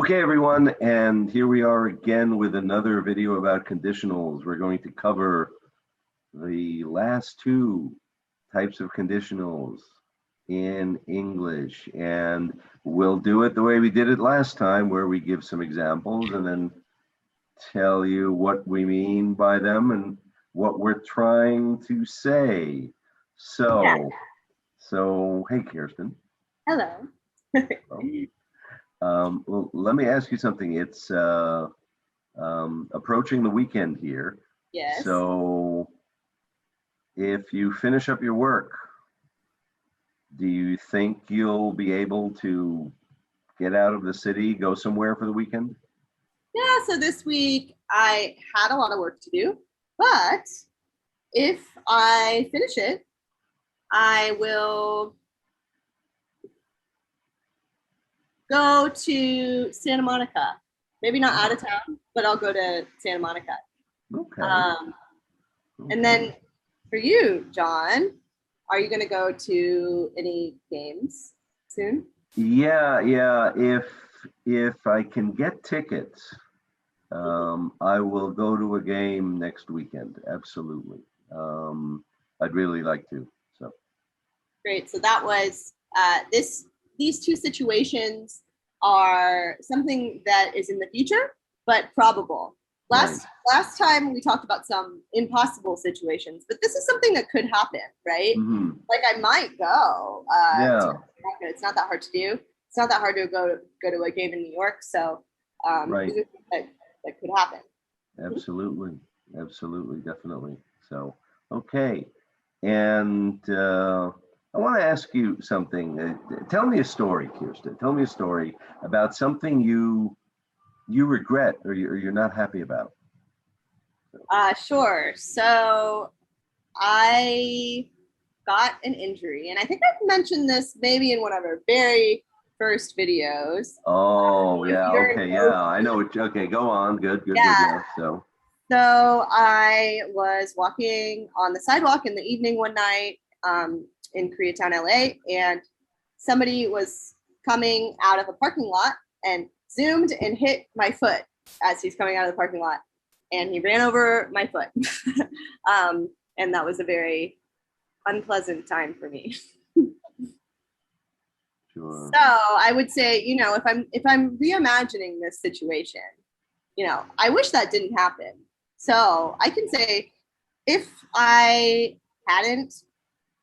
Okay, everyone, and here we are again with another video about conditionals. We're going to cover the last two types of conditionals in English, and we'll do it the way we did it last time, where we give some examples and then tell you what we mean by them and what we're trying to say. Yeah. So hey, Kirsten. Hello. Well, let me ask you something. It's approaching the weekend here. Yes. So if you finish up your work, do you think you'll be able to get out of the city, go somewhere for the weekend? Yeah, so this week I had a lot of work to do, but if I finish it, I will go to Santa Monica. Maybe not out of town, but I'll go to Santa Monica. Okay. And then for you, John, are you going to go to any games soon? Yeah. If I can get tickets, I will go to a game next weekend. Absolutely. I'd really like to. So Great. So that was these two situations are something that is in the future, but probable. Last time we talked about some impossible situations, but this is something that could happen, right? Mm-hmm. Like I might go. Yeah. It's not that hard to do. It's not that hard to go to a game in New York. So Right. that could happen. Absolutely. Absolutely. Definitely. So, okay. And I want to ask you something. Tell me a story, Kirsten. Tell me a story about something you regret or you're not happy about. Sure. So I got an injury, and I think I've mentioned this maybe in one of our very first videos. Oh, yeah. Okay. Yeah. I know. Okay. Go on. Good. Good. Good. Yeah. Yeah. So. So I was walking on the sidewalk in the evening one night in Koreatown, LA, and somebody was coming out of a parking lot and zoomed and hit my foot as he's coming out of the parking lot. And he ran over my foot. And that was a very unpleasant time for me. Sure. So I would say, if I'm reimagining this situation, I wish that didn't happen. So I can say if I hadn't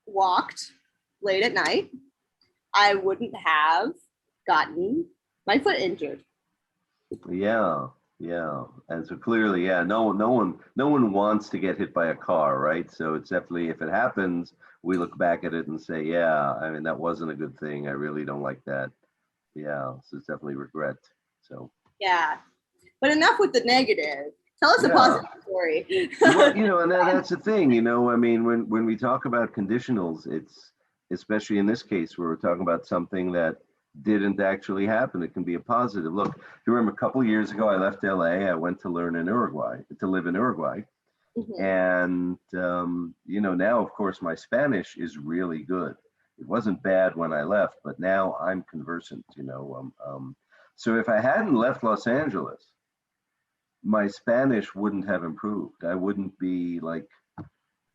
walked late at night, I wouldn't have gotten my foot injured. Yeah. Yeah. And so clearly, yeah, no one wants to get hit by a car, right? So it's definitely, if it happens, we look back at it and say, yeah, I mean, that wasn't a good thing. I really don't like that. Yeah. So it's definitely regret. So. Yeah. But enough with the negative. Tell us a positive story. Well, and that's the thing, I mean, when we talk about conditionals, it's especially in this case where we're talking about something that didn't actually happen. It can be a positive. Look, you remember a couple of years ago, I left LA. I went to live in Uruguay. Mm-hmm. And, now, of course, my Spanish is really good. It wasn't bad when I left, but now I'm conversant, so if I hadn't left Los Angeles, my Spanish wouldn't have improved. I wouldn't be like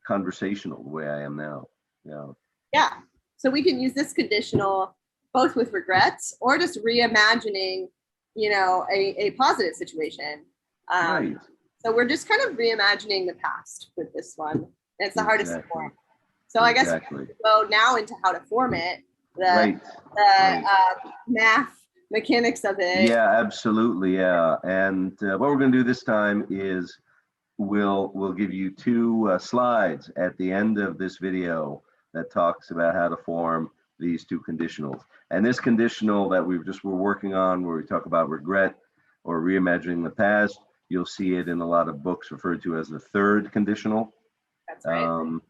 conversational the way I am now. Yeah. Yeah. So we can use this conditional both with regrets or just reimagining, a positive situation. Right. So we're just kind of reimagining the past with this one. And it's the hardest form. So I guess we go now into how to form it, the math mechanics of it. Yeah, absolutely. Yeah. And what we're going to do this time is we'll give you two slides at the end of this video that talks about how to form these two conditionals. And this conditional that we're working on, where we talk about regret or reimagining the past, you'll see it in a lot of books referred to as the third conditional. That's right.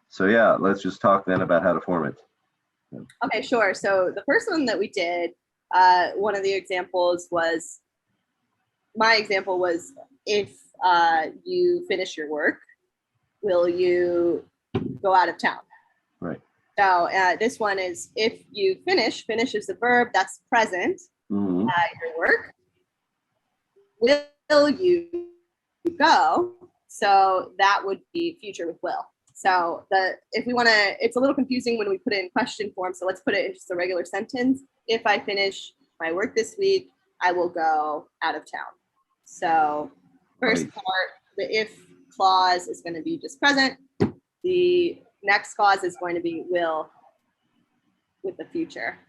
So yeah, let's just talk then about how to form it. Okay, sure. So the first one that we did, one of the examples was, my example was, if you finish your work, will you go out of town? Right. So this one is, if you finish is the verb, that's present. Mhm. at your work. Will you go? So that would be future with will. So if we want to, it's a little confusing when we put it in question form. So let's put it in just a regular sentence. If I finish my work this week, I will go out of town. So first Right. part, the if clause is going to be just present. The next clause is going to be will with the future.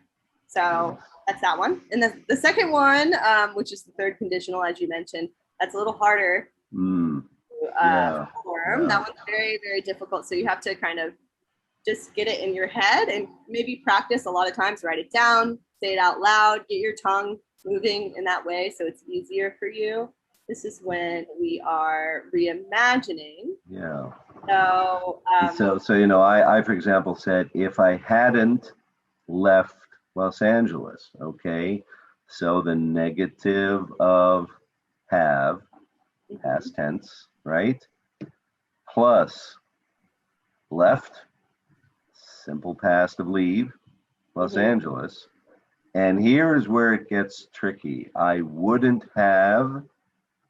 So that's that one. And the second one, which is the third conditional, as you mentioned, that's a little harder Mm. to Yeah. form. Yeah. That one's very, very difficult. So you have to kind of just get it in your head and maybe practice a lot of times, write it down, say it out loud, get your tongue moving in that way so it's easier for you. This is when we are reimagining. Yeah. So, So you know, I for example said if I hadn't left Los Angeles, okay, so the negative of have, past tense, right? Plus left, simple past of leave, Los Angeles. And here is where it gets tricky. I wouldn't have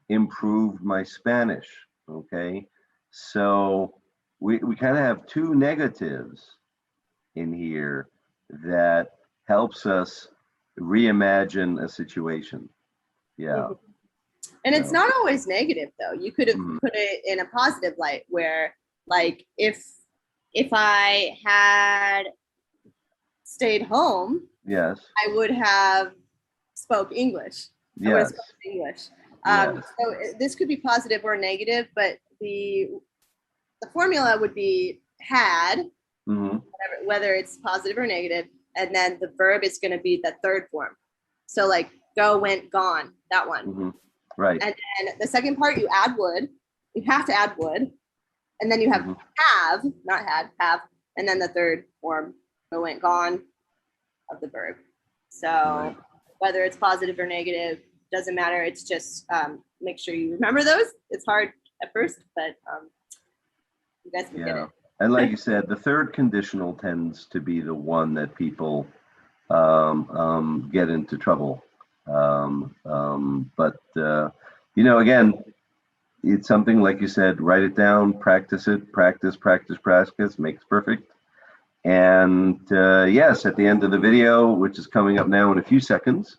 improved my Spanish, okay? So we kind of have two negatives in here that helps us reimagine a situation. Yeah. and it's So, not always negative though. You could have mhm. put it in a positive light where like if I had stayed home, Yes. I would have spoke English. I would have Yes. spoken English. Yes. This could be positive or negative, but the formula would be had, Hmm. whether it's positive or negative, and then the verb is going to be the third form. So like go, went, gone, that one. Hmm. Right. And then the second part, you add would. You have to add would, and then you have Hmm. have, not had, have, and then the third form, go, went, gone of the verb. So Right. whether it's positive or negative doesn't matter. It's just make sure you remember those. It's hard at first, but you guys will get Yeah. it. And like you said, the third conditional tends to be the one that people get into trouble. But you know, again, it's something like you said, write it down, practice it, practice, practice, practice, makes perfect. And yes, at the end of the video, which is coming up now in a few seconds,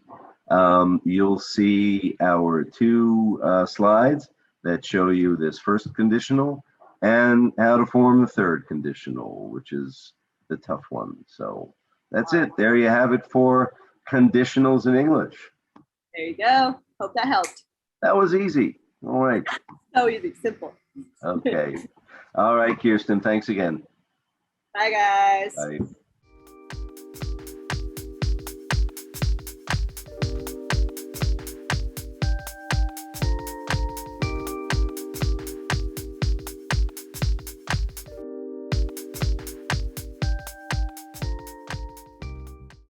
you'll see our two slides that show you this first conditional and how to form the third conditional, which is the tough one. So that's it. There you have it for conditionals in English. There you go. Hope that helped. That was easy. All right. So easy, simple. Okay. All right, Kirsten. Thanks again. Bye, guys. Bye.